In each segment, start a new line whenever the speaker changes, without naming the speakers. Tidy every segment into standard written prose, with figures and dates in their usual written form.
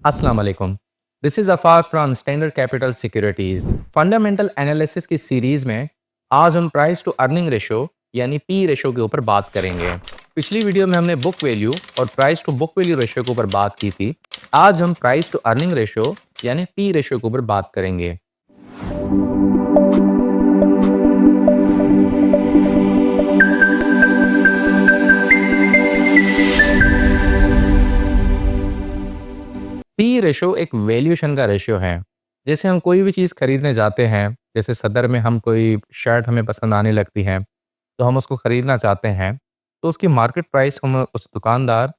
अस्सलाम वालेकुम। This is Afar from standard capital securities. Fundamental analysis की सीरीज़ में आज हम प्राइस टू अर्निंग रेशो यानी पी रेशो के ऊपर बात करेंगे। पिछली वीडियो में हमने बुक वैल्यू और price to book value ratio के ऊपर बात की थी। आज हम प्राइस टू अर्निंग रेशो यानी पी रेशो के ऊपर बात करेंगे। पी रेशो एक वैल्यूएशन का रेशियो है। जैसे हम कोई भी चीज़ खरीदने जाते हैं, जैसे सदर में हम कोई शर्ट हमें पसंद आने लगती है, तो हम उसको खरीदना चाहते हैं, तो उसकी मार्केट प्राइस हम उस दुकानदार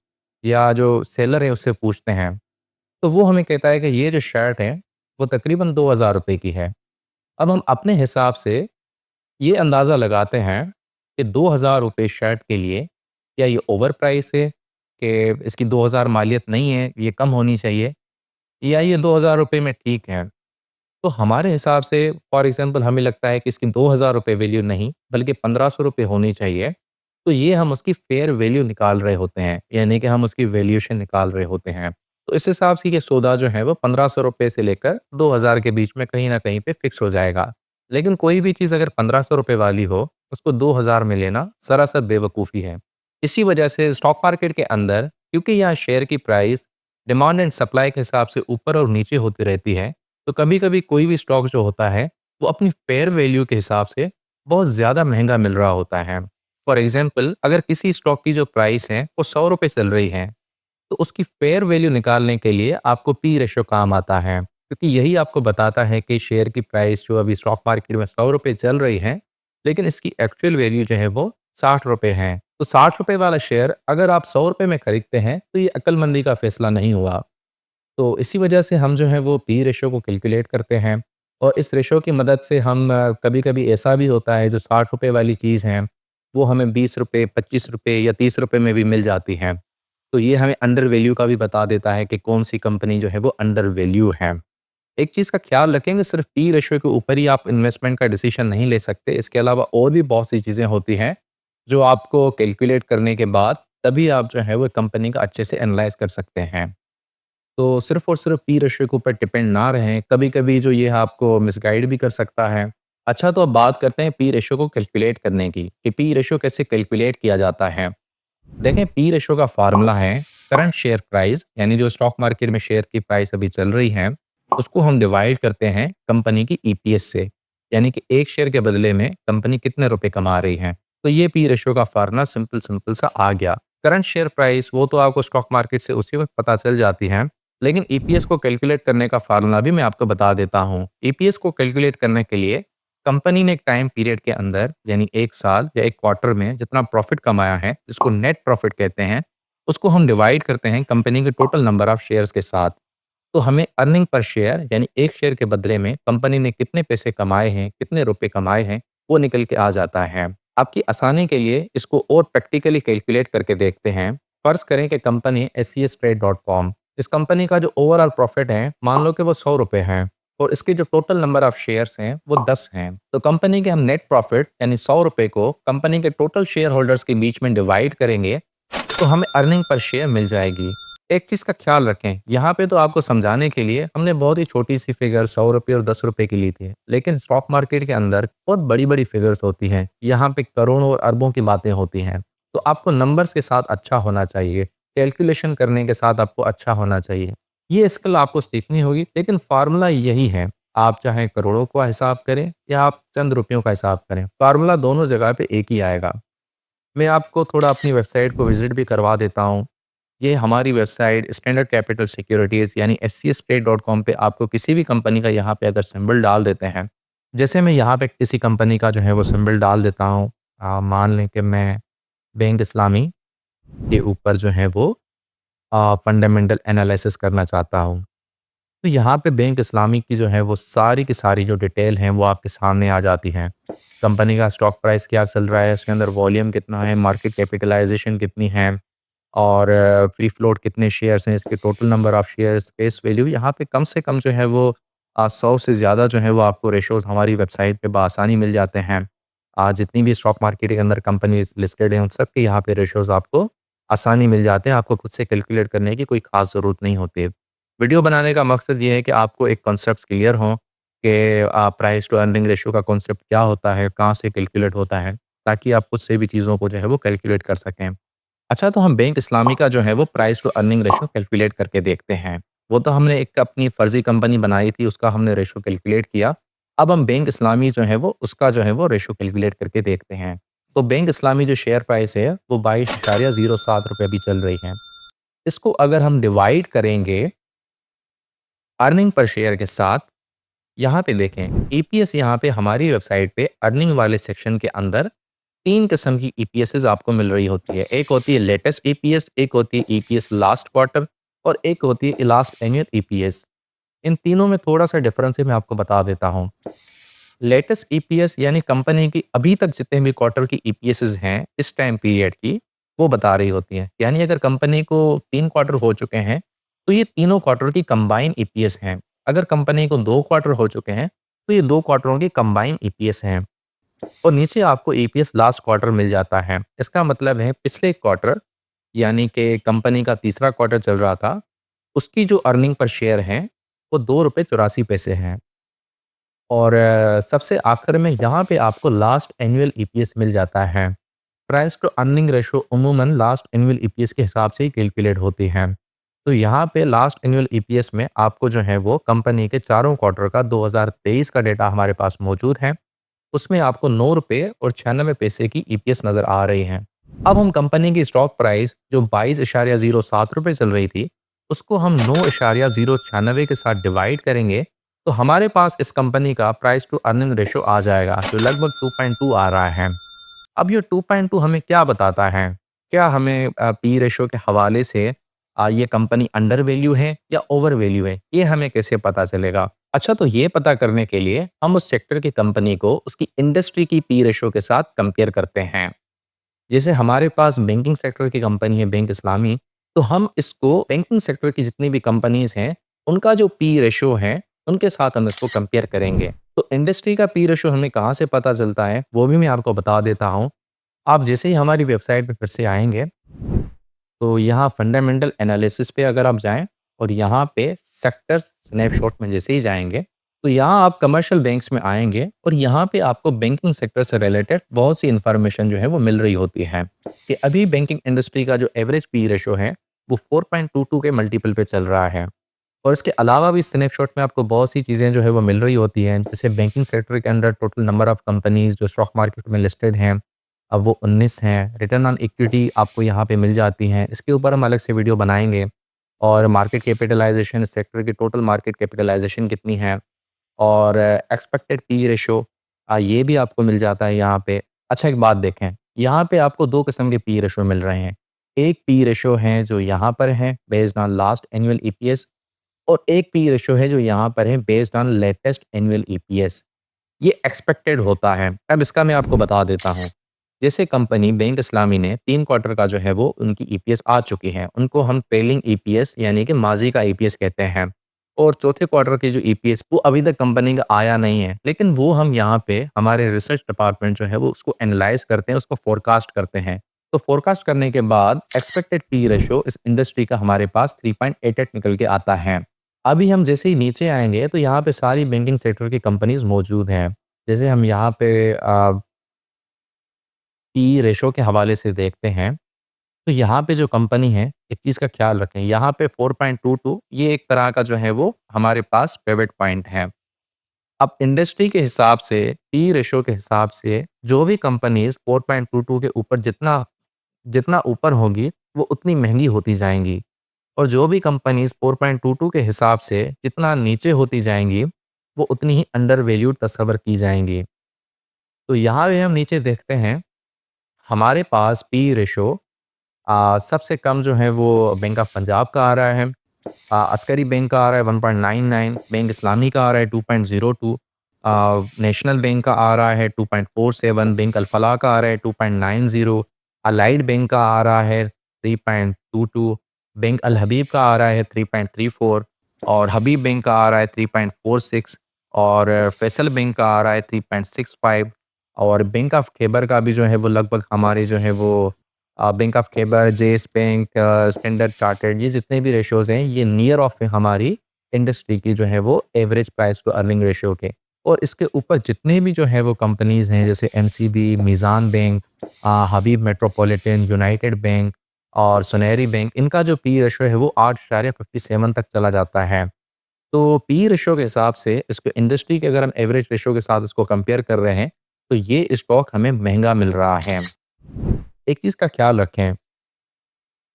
या जो सेलर है उससे पूछते हैं। तो वो हमें कहता है कि ये जो शर्ट है, वो तकरीबन 2000 रुपए की है। अब हम अपने हिसाब से ये अंदाज़ा लगाते हैं कि 2000 रुपए शर्ट के लिए क्या ये ओवर प्राइस है कि इसकी 2000 मालियत नहीं है, ये कम होनी चाहिए या ये 2000 रुपए में ठीक है। तो हमारे हिसाब से फॉर एग्ज़ाम्पल हमें लगता है कि इसकी 2000 रुपए वैल्यू नहीं, बल्कि 1500 रुपए होनी चाहिए। तो ये हम उसकी फ़ेयर वैल्यू निकाल रहे होते हैं, यानी कि हम उसकी वैल्यूएशन निकाल रहे होते हैं। तो इस हिसाब से ये सौदा जो है वो 1500 रुपए से लेकर 2000 के बीच में कहीं न कहीं पे फ़िक्स हो जाएगा। लेकिन कोई भी चीज़ अगर 1500 रुपए वाली हो, उसको 2000 में लेना सरासर बेवकूफ़ी है। इसी वजह से स्टॉक मार्केट के अंदर क्योंकि यहाँ शेयर की प्राइस डिमांड एंड सप्लाई के हिसाब से ऊपर और नीचे होती रहती है, तो कभी-कभी कोई भी स्टॉक जो होता है, वो अपनी फेयर वैल्यू के हिसाब से बहुत ज़्यादा महँगा मिल रहा होता है। फॉर एग्ज़ाम्पल अगर किसी स्टॉक की जो प्राइस है, वो ₹100 चल रही है, तो उसकी फेयर वैल्यू निकालने के लिए आपको पी रेशियो काम आता है। क्योंकि यही आपको बताता है कि शेयर की प्राइस जो अभी स्टॉक मार्केट में ₹100 चल रही है, लेकिन इसकी एक्चुअल वैल्यू जो है वो ₹60 है। तो ₹60 वाला शेयर अगर आप ₹100 में खरीदते हैं, तो ये अक्लमंदी का फैसला नहीं हुआ। तो इसी वजह से हम जो है वो पी रेशियो को कैलकुलेट करते हैं और इस रेशियो की मदद से हम कभी-कभी ऐसा भी होता है जो ₹60 वाली चीज़ है, वो हमें ₹20, ₹25 या ₹30 में भी मिल जाती है। तो ये हमें अंडर वैल्यू का भी बता देता है कि कौन-सी कंपनी जो है वो अंडर वैल्यू है। एक चीज़ का ख़्याल रखेंगे सिर्फ़ पी रेशियो के ऊपर ही आप इन्वेस्टमेंट का डिसीज़न नहीं ले सकते। इसके अलावा और भी बहुत सी चीज़ें होती हैं, जो आपको कैलकुलेट करने के बाद तभी आप जो है वो कंपनी का अच्छे से एनालाइज़ कर सकते हैं। तो सिर्फ़ और सिर्फ़ पी रेशियो के ऊपर डिपेंड ना रहें, कभी-कभी जो ये आपको मिसगाइड भी कर सकता है। अच्छा तो अब बात करते हैं पी रेशियो को कैलकुलेट करने की, कि पी रेशियो कैसे कैलकुलेट किया जाता है। देखें पी रेशियो का फ़ॉर्मूला है करंट शेयर प्राइस यानी जो स्टॉक मार्केट में शेयर की प्राइस अभी चल रही है, उसको हम डिवाइड करते हैं कंपनी की ईपीएस से, यानी कि एक शेयर के बदले में कंपनी कितने रुपए कमा रही है। तो ये पी रेशियो का फ़ॉर्मूला सिंपल सिंपल सा आ गया। करंट शेयर प्राइस वो तो आपको स्टॉक मार्केट से उसी वक़्त पता चल जाती है, लेकिन ईपीएस को कैलकुलेट करने का फ़ॉर्मूला भी मैं आपको बता देता हूँ। ईपीएस को कैलकुलेट करने के लिए कंपनी ने एक टाइम पीरियड के अंदर यानी 1 साल या 1 क्वार्टर में जितना प्रॉफ़िट कमाया है, जिसको नेट प्रॉफ़िट कहते हैं, उसको हम डिवाइड करते हैं कंपनी के टोटल नंबर ऑफ शेयर्स के साथ। तो हमें अर्निंग पर शेयर यानी 1 शेयर के बदले में कंपनी ने कितने पैसे कमाए हैं, कितने रुपए कमाए हैं, वो निकल के आ जाता है। आपकी आसानी के लिए इसको और प्रैक्टिकली कैलकुलेट करके देखते हैं। फ़र्ज़ करें कि कंपनी scstrade.com इस कंपनी का जो ओवरऑल प्रॉफ़िट है, मान लो कि वो ₹100 है और इसके जो टोटल नंबर ऑफ शेयर्स हैं, वो 10 हैं। तो कंपनी के हम नेट प्रॉफ़िट यानी ₹100 को कंपनी के टोटल शेयर होल्डर्स के बीच में डिवाइड करेंगे, तो हमें अर्निंग पर शेयर मिल जाएगी। एक चीज़ का ख़्याल रखें, यहाँ पे तो आपको समझाने के लिए हमने बहुत ही छोटी-सी फ़िगर ₹100 और ₹10 की ली थी। लेकिन स्टॉक मार्केट के अंदर बहुत बड़ी-बड़ी फ़िगर्स होती हैं। यहाँ पे करोड़ों और अरबों की बातें होती हैं। तो आपको नंबर्स के साथ अच्छा होना चाहिए, कैलकुलेशन करने के साथ आपको अच्छा होना चाहिए। ये स्किल आपको सीखनी होगी, लेकिन फ़ॉर्मूला यही है। आप चाहे करोड़ों का हिसाब करें या आप चंद रुपयों का हिसाब करें, फ़ॉर्मूला दोनों जगह पे एक ही आएगा। मैं आपको थोड़ा अपनी वेबसाइट को विज़िट भी करवा देता हूँ। ये हमारी वेबसाइट स्टैंडर्ड कैपिटल सिक्योरिटीज़ यानी scstrade.com पे आपको किसी भी कंपनी का यहाँ पे अगर सिंबल डाल देते हैं, जैसे मैं यहाँ पे किसी कंपनी का जो है वो सिंबल डाल देता हूँ। मान लें कि मैं बैंक इस्लामी के ऊपर जो है वो फंडामेंटल एनालिसिस करना चाहता हूँ। तो यहाँ पे बैंक इस्लामी की जो है वो सारी की सारी जो डिटेल हैं वो आपके सामने आ जाती हैं। कंपनी का स्टॉक प्राइस क्या चल रहा है, इसके अंदर वॉल्यूम कितना है, मार्केट कैपिटलाइज़ेशन कितनी है और फ्री फ्लोट कितने शेयर्स हैं, इसके total number of shares, face value यहाँ पे कम से कम जो है वो 100 से ज़्यादा जो है वो आपको रेशोज़ हमारी वेबसाइट पे बआसानी मिल जाते हैं। जितनी भी स्टॉक मार्केट के अंदर कंपनीज़ लिस्टेड हैं, उन सब के यहाँ पे रेशोज़ आपको आसानी मिल जाते हैं, आपको खुद से कैलकुलेट करने की कोई ख़ास ज़रूरत नहीं होती है। वीडियो बनाने का मकसद ये है कि आपको एक कॉन्सेप्ट्स क्लियर हों कि प्राइस टू अर्निंग रेशियो का कॉन्सेप्ट क्या होता है, कहाँ से कैलकुलेट होता है, ताकि आप खुद से भी चीज़ों को जो है वो कैलकुलेट कर सकें। अच्छा, तो हम बैंक इस्लामी का जो है वो price to earning ratio calculate करके देखते हैं। वो तो हमने एक अपनी फर्ज़ी कंपनी बनाई थी, उसका हमने रेशियो कैलकुलेट किया। अब हम बैंक इस्लामी जो है वो उसका जो है वो रेशियो कैलकुलेट करके देखते हैं। तो बैंक इस्लामी जो शेयर प्राइस है वो 22.07 रुपए अभी चल रही है। इसको अगर हम डिवाइड करेंगे अर्निंग पर शेयर के साथ, यहाँ पे देखें ईपीएस, यहाँ पे हमारी वेबसाइट पे अर्निंग वाले सेक्शन के अंदर 3 किस्म की ईपीएसेस आपको मिल रही होती है। एक होती है लेटेस्ट ईपीएस, एक होती है ईपीएस लास्ट क्वार्टर और एक होती है लास्ट एनुअल ईपीएस। इन तीनों में थोड़ा-सा डिफरेंस है, मैं आपको बता देता हूँ। लेटेस्ट ईपीएस यानी कंपनी की अभी तक जितने भी क्वार्टर की ईपीएसेस हैं इस टाइम पीरियड की, वो बता रही होती हैं। यानी अगर कंपनी को 3 क्वार्टर हो चुके हैं, तो ये तीनों क्वार्टर की कंबाइन ईपीएस हैं। अगर कंपनी को 2 क्वार्टर हो चुके हैं, तो ये 2 क्वार्टरों की कंबाइन ईपीएस हैं। और नीचे आपको ईपीएस लास्ट क्वार्टर मिल जाता है। इसका मतलब है पिछले क्वार्टर यानी कि कंपनी का तीसरा क्वार्टर चल रहा था, उसकी जो अर्निंग पर शेयर है, वो ₹2.84 हैं। और सबसे आखिर में यहाँ पे आपको लास्ट एनुअल ईपीएस मिल जाता है। प्राइस टू अर्निंग रेशियो अमूमन लास्ट एनुअल ईपीएस के हिसाब से ही कैलकुलेट होती है। तो यहाँ पे लास्ट एनुअल ईपीएस में आपको जो है वो कंपनी के चारों क्वार्टर का 2023 का डेटा हमारे पास मौजूद है। उसमें आपको ₹9 और 96 पैसे की ईपीएस नज़र आ रही हैं। अब हम कंपनी की स्टॉक प्राइस जो ₹22.07 चल रही थी, उसको हम 9.096 के साथ डिवाइड करेंगे, तो हमारे पास इस कंपनी का प्राइस टू अर्निंग रेशियो आ जाएगा, जो लगभग 2.2 आ रहा है। अब ये 2.2 हमें क्या बताता है? क्या हमें पी रेशियो के हवाले से ये कंपनी अंडर वैल्यू है या ओवर वैल्यू है? ये हमें कैसे पता चलेगा? अच्छा, तो ये पता करने के लिए हम उस सेक्टर की कंपनी को उसकी इंडस्ट्री की पी रेशियो के साथ कंपेयर करते हैं। जैसे हमारे पास बैंकिंग सेक्टर की कंपनी है बैंक इस्लामी, तो हम इसको बैंकिंग सेक्टर की जितनी भी कंपनीज़ हैं, उनका जो पी रेशियो है, उनके साथ हम इसको कंपेयर करेंगे। तो इंडस्ट्री का पी रेशियो हमें कहाँ से पता चलता है, वो भी मैं आपको बता देता हूँ। आप जैसे ही हमारी वेबसाइट पे फिर से आएँगे, तो यहाँ फंडामेंटल एनालिसिस पे अगर आप जाएँ और यहाँ पे सेक्टर्स स्नैपशॉट में जैसे ही जाएँगे, तो यहाँ आप कमर्शियल बैंक्स में आएँगे और यहाँ पे आपको बैंकिंग सेक्टर से रिलेटेड बहुत सी इन्फॉर्मेशन जो है वो मिल रही होती है कि अभी बैंकिंग इंडस्ट्री का जो एवरेज पी रेशियो है, वो 4.22 के मल्टीपल पे चल रहा है। और इसके अलावा भी स्नैपशॉट में आपको बहुत सी चीज़ें जो है वो मिल रही होती हैं। जैसे बैंकिंग सेक्टर के अंदर टोटल नंबर ऑफ़ कंपनीज़ जो स्टॉक मार्केट में लिस्टेड हैं, अब वो 19 हैं। रिटर्न ऑन इक्विटी आपको यहाँ पे मिल जाती हैं। इसके ऊपर हम अलग से वीडियो बनाएँगे। और मार्केट कैपिटलाइज़ेशन सेक्टर की टोटल मार्केट कैपिटलाइज़ेशन कितनी है और एक्सपेक्टेड पी रेशियो ये भी आपको मिल जाता है यहाँ पे। अच्छा, एक बात देखें, यहाँ पे आपको 2 किस्म के पी रेशियो मिल रहे हैं। एक पी रेशियो है जो यहाँ पर है based on last annual EPS और एक पी रेशियो है जो यहाँ पर है based on latest annual EPS. ये एक्सपेक्टेड होता है। अब इसका मैं आपको बता देता हूँ। जैसे कंपनी बैंक इस्लामी ने 3 क्वार्टर का जो है वो उनकी ईपीएस आ चुकी है। उनको हम ट्रेलिंग ईपीएस यानी कि माज़ी का ईपीएस कहते हैं। और चौथे क्वार्टर की जो ईपीएस वो अभी तक कंपनी का आया नहीं है। लेकिन वो हम यहाँ पे हमारे रिसर्च डिपार्टमेंट जो है वो उसको एनालाइज़ करते हैं, उसको फोरकास्ट करते हैं। तो फोरकास्ट करने के बाद एक्सपेक्टेड पी रेशियो इस इंडस्ट्री का हमारे पास 3.88 निकल के आता है। अभी हम जैसे ही नीचे आएँगे तो यहाँ पे सारी बैंकिंग सेक्टर की कंपनीज़ मौजूद हैं। जैसे हम यहाँ पे पी रेशो के हवाले से देखते हैं, तो यहाँ पे जो कंपनी है, एक चीज़ का ख़्याल रखें, यहाँ पे 4.22 ये एक तरह का जो है वो हमारे पास पिवट पॉइंट है। अब इंडस्ट्री के हिसाब से, पी रेशो के हिसाब से जो भी कंपनीज़ 4.22 के ऊपर जितना जितना ऊपर होंगी, वो उतनी महँगी होती जाएँगी और जो भी कंपनीज़ 4.22 के हिसाब से जितना नीचे होती जाएँगी, वो उतनी ही अंडर वैल्यूड तस्वर की जाएँगी। तो यहाँ पे हम नीचे देखते हैं, हमारे पास पी रेशो सबसे कम जो है वो बैंक ऑफ पंजाब का आ रहा है। अस्करी बैंक का आ रहा है 1.99, बैंक इस्लामी का आ रहा है 2.02, नेशनल बैंक का आ रहा है 2.47, बैंक अल-फलाह का आ रहा है 2.90, अलाइड बैंक का आ रहा है 3.22, बैंक अल हबीब का आ रहा है 3.34 और हबीब बैंक का आ रहा है 3.46 और फैसल बैंक का आ रहा है 3.65 और बैंक ऑफ खैबर का भी जो है वो लगभग हमारे जो है वो बैंक ऑफ खैबर, जेस बैंक, स्टैंडर्ड चार्टर्ड, ये जितने भी रेशियोज़ हैं, ये नियर ऑफ है हमारी इंडस्ट्री की जो है वो average price to earning ratio के। और इसके ऊपर जितने भी जो है वो कंपनीज़ हैं, जैसे एमसीबी, मीज़ान बैंक, हबीब मेट्रोपॉलिटन, यूनाइटेड बैंक और सुनहरी बैंक, इनका जो पी रेशियो है वो 8.57 तक चला जाता है। तो पी रेशियो के हिसाब से इसको इंडस्ट्री के अगर हम एवरेज रेशियो के साथ इसको कंपेयर कर रहे हैं, तो ये स्टॉक हमें महँगा मिल रहा है। एक चीज़ का ख़्याल रखें,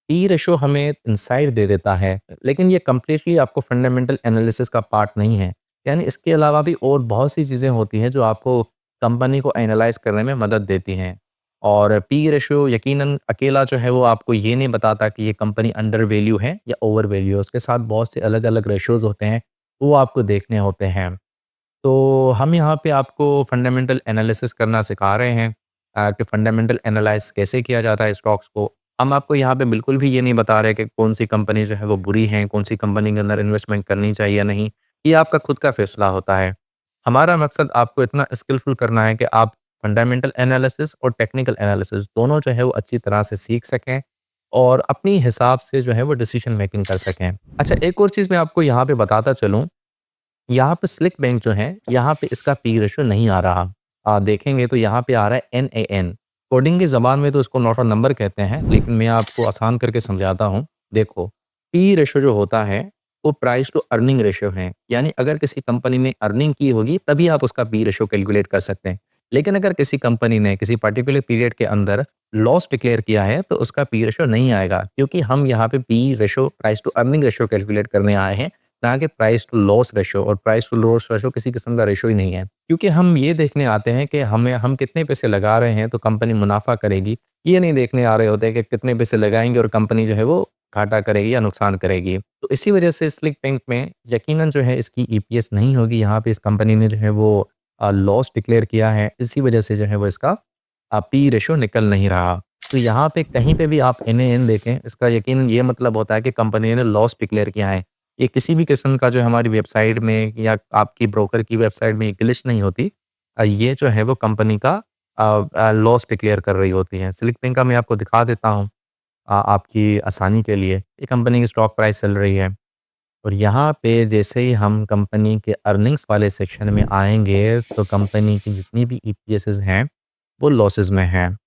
पी रेशियो हमें इनसाइट दे देता है, लेकिन ये कंप्लीटली आपको फंडामेंटल एनालिसिस का पार्ट नहीं है। यानी इसके अलावा भी और बहुत सी चीज़ें होती हैं जो आपको कंपनी को एनालाइज़ करने में मदद देती हैं। और पी रेशियो यकीनन अकेला जो है वो आपको ये नहीं बताता कि ये कंपनी अंडर वैल्यू है या ओवर वैल्यू है। उसके साथ बहुत से अलग-अलग रेशियोज़ होते हैं, वो आपको देखने होते हैं। तो हम यहाँ पे आपको फंडामेंटल एनालिसिस करना सिखा रहे हैं, कि फंडामेंटल एनालाइज़ कैसे किया जाता है स्टॉक्स को। हम आपको यहाँ पे बिल्कुल भी ये नहीं बता रहे कि कौन-सी कंपनी जो है वो बुरी है, कौन-सी कंपनी के अंदर इन्वेस्टमेंट करनी चाहिए या नहीं। ये आपका खुद का फ़ैसला होता है। हमारा मकसद आपको इतना स्किलफुल करना है कि आप फंडामेंटल एनालिसिस और टेक्निकल एनालिसिस दोनों जो है वो अच्छी तरह से सीख सकें और अपनी हिसाब से जो है वो डिसीजन मेकिंग कर सकें। अच्छा, एक और चीज़ मैं आपको यहाँ पे बताता चलूँ, यहाँ पे स्लिक बैंक जो है, यहाँ पे इसका पी रेशियो नहीं आ रहा। आप देखेंगे तो यहाँ पे आ रहा है एनएएन। कोडिंग की ज़बान में तो इसको नॉट अ नंबर कहते हैं, लेकिन मैं आपको आसान करके समझाता हूँ। देखो, पी रेशियो जो होता है, वो प्राइस टू अर्निंग रेशियो है। यानी अगर किसी कंपनी ने अर्निंग की होगी, तभी आप उसका पी रेशियो कैलकुलेट कर सकते हैं। लेकिन अगर किसी कंपनी ने किसी पर्टिकुलर पीरियड के अंदर लॉस डिक्लेयर किया है, तो उसका पी रेशियो नहीं आएगा, क्योंकि हम यहाँ पे P ratio, price to earning ratio calculate करने आए हैं, ना कि प्राइस टू लॉस रेशियो। और प्राइस टू लॉस रेशियो किसी किस्म का रेशियो ही नहीं है, क्योंकि हम ये देखने आते हैं कि हम कितने पैसे लगा रहे हैं तो कंपनी मुनाफा करेगी। ये नहीं देखने आ रहे होते कि कितने पैसे लगाएंगे और कंपनी जो है वो घाटा करेगी या नुकसान करेगी। तो इसी वजह से स्लिक बैंक में यकीनन जो है इसकी ईपीएस नहीं होगी। यहाँ पे इस कंपनी ने जो है वो लॉस डिक्लेयर किया है, इसी वजह से जो है वो इसका पी रेशियो निकल नहीं रहा। तो यहाँ पे कहीं पे भी आप एन देखें, इसका यकीनन ये मतलब होता है कि कंपनी ने लॉस डिक्लेयर किया है। ये किसी भी किस्म का जो है हमारी वेबसाइट में या आपकी ब्रोकर की वेबसाइट में ग्लिच नहीं होती। ये जो है वो कंपनी का लॉस डिक्लेयर कर रही होती है। स्लिक बैंक का मैं आपको दिखा देता हूँ, आपकी आसानी के लिए। ये कंपनी की स्टॉक प्राइस चल रही है और यहाँ पे जैसे ही हम कंपनी के अर्निंग्स वाले सेक्शन में आएँगे, तो कंपनी की जितनी भी ईपीएसेस हैं, वो लॉसेस में हैं।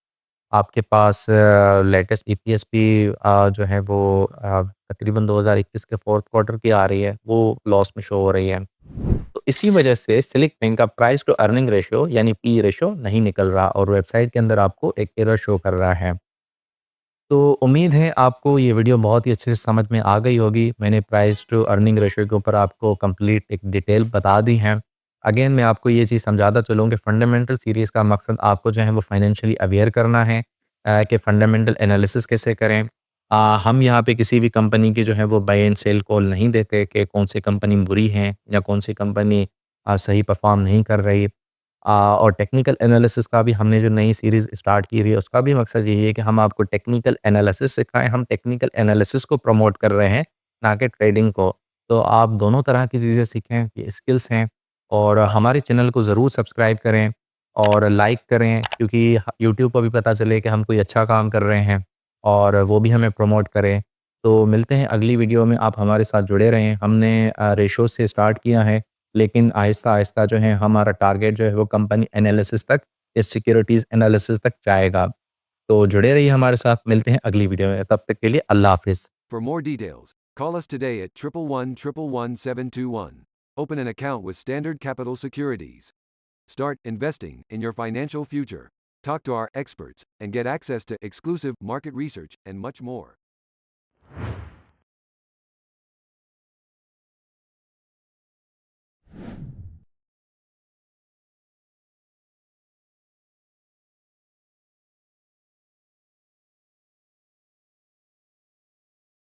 आपके पास लेटेस्ट ईपीएस भी जो है वो तकरीबन 2021 के फोर्थ क्वार्टर की आ रही है, वो लॉस में शो हो रही है। तो इसी वजह से सिलिक बैंक का प्राइस टू अर्निंग रेशियो यानी पी रेशियो नहीं निकल रहा और वेबसाइट के अंदर आपको एक एरर शो कर रहा है। तो उम्मीद है आपको ये वीडियो बहुत ही अच्छे से समझ में आ गई होगी। मैंने प्राइस टू अर्निंग रेशियो के ऊपर आपको कंप्लीट एक डिटेल बता दी है। अगेन मैं आपको ये चीज़ समझाता चलूँ कि फंडामेंटल सीरीज़ का मकसद आपको जो है वो फाइनेंशियली अवेयर करना है, कि फंडामेंटल एनालिसिस कैसे करें। हम यहाँ पे किसी भी कंपनी की जो है वो बाय एंड सेल कॉल नहीं देते कि कौन सी कंपनी बुरी है या कौन सी कंपनी सही परफॉर्म नहीं कर रही। और टेक्निकल एनालिसिस का भी हमने जो नई सीरीज़ स्टार्ट की हुई है, उसका भी मकसद यही है कि हम आपको टेक्निकल एनालिसिस सिखाएँ। हम टेक्निकल एनालिसिस को प्रमोट कर रहे हैं, ना कि ट्रेडिंग को। तो आप दोनों तरह की चीज़ें सीखें, ये स्किल्स हैं। और हमारे चैनल को ज़रूर सब्सक्राइब करें और लाइक करें, क्योंकि यूट्यूब को भी पता चले कि हम कोई अच्छा काम कर रहे हैं और वो भी हमें प्रमोट करें। तो मिलते हैं अगली वीडियो में, आप हमारे साथ जुड़े रहें। हमने रेशो से स्टार्ट किया है, लेकिन आहिस्ता-आहिस्ता जो है हमारा टारगेट जो है वो कंपनी एनालिसिस तक, या सिक्योरिटीज़ एनालिसिस तक जाएगा। तो जुड़े रहिए हमारे साथ, मिलते हैं अगली वीडियो में। तब तक के लिए अल्लाह हाफ़िज़।
For more details, call us today at 111-111-721. Open an account with Standard Capital Securities. Start investing in your financial future. Talk to our experts and get access to exclusive market research and much more.